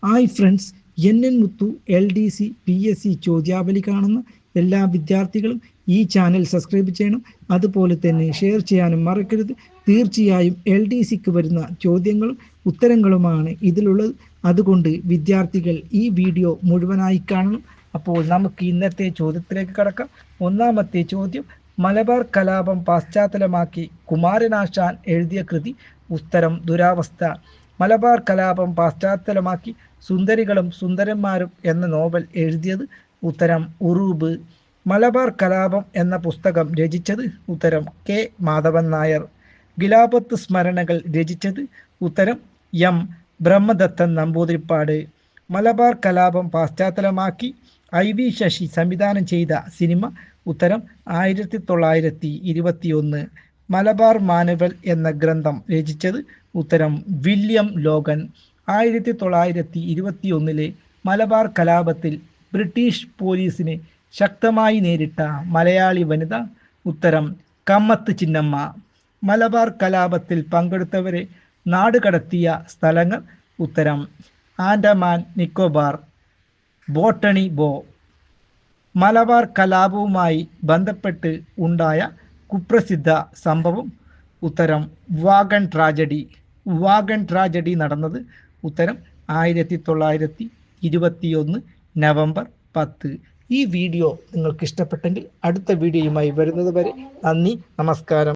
Hi friends, NN മുത്തു LDC PSC ചോദ്യാവലി കാണുന്ന എല്ലാ വിദ്യാർത്ഥികളും ഈ ചാനൽ സബ്സ്ക്രൈബ് ചെയ്യണം. അതുപോലെ തന്നെ ഷെയർ ചെയ്യാനും മറക്കരുത്. തീർച്ചയായും LDCക്ക് വരുന്ന ചോദ്യങ്ങളും ഉത്തരങ്ങളുമാണ് ഇതിലുള്ളത്. അതുകൊണ്ട് വിദ്യാർത്ഥികൾ ഈ വീഡിയോ മുഴുവനായി കാണണം. അപ്പോൾ നമുക്ക് ഇന്നത്തെ ചോദ്യത്തിലേക്ക് കടക്കാം. ഒന്നാമത്തെ ചോദ്യം, മലബാർ കലാപം പശ്ചാത്തലമാക്കി കുമാരനാശാൻ എഴുതിയ കൃതി. ഉത്തരം ദുരാവസ്ഥ. മലബാർ കലാപം പശ്ചാത്തലമാക്കി സുന്ദരികളും സുന്ദരന്മാരും എന്ന നോവൽ എഴുതിയത്. ഉത്തരം ഉറൂബ്. മലബാർ കലാപം എന്ന പുസ്തകം രചിച്ചത്. ഉത്തരം കെ മാധവൻ നായർ. ഖിലാഫത്ത് സ്മരണകൾ രചിച്ചത്. ഉത്തരം എം ബ്രഹ്മദത്തൻ നമ്പൂതിരിപ്പാട്. മലബാർ കലാപം പശ്ചാത്തലമാക്കി IV ശശി സംവിധാനം ചെയ്ത സിനിമ. ഉത്തരം 1921. മലബാർ മാനുവൽ എന്ന ഗ്രന്ഥം രചിച്ചത്. ഉത്തരം വില്യം ലോഗൻ. 1921 മലബാർ കലാപത്തിൽ ബ്രിട്ടീഷ് പോലീസിനെ ശക്തമായി നേരിട്ട മലയാളി വനിത. ഉത്തരം കമ്മത്ത് ചിന്നമ്മ. മലബാർ കലാപത്തിൽ പങ്കെടുത്തവരെ നാടുകടത്തിയ സ്ഥലങ്ങൾ. ഉത്തരം ആൻഡമാൻ നിക്കോബാർ, ബോട്ടണി ബോ. മലബാർ കലാപവുമായി ബന്ധപ്പെട്ട് ഉണ്ടായ കുപ്രസിദ്ധ സംഭവം. ഉത്തരം വാഗൺ ട്രാജഡി. വാഗൺ ട്രാജഡി നടന്നത്. ഉത്തരം 1921 നവംബർ 10. ഈ വീഡിയോ നിങ്ങൾക്ക് ഇഷ്ടപ്പെട്ടെങ്കിൽ അടുത്ത വീഡിയോയുമായി വരുന്നത് വരെ നന്ദി, നമസ്കാരം.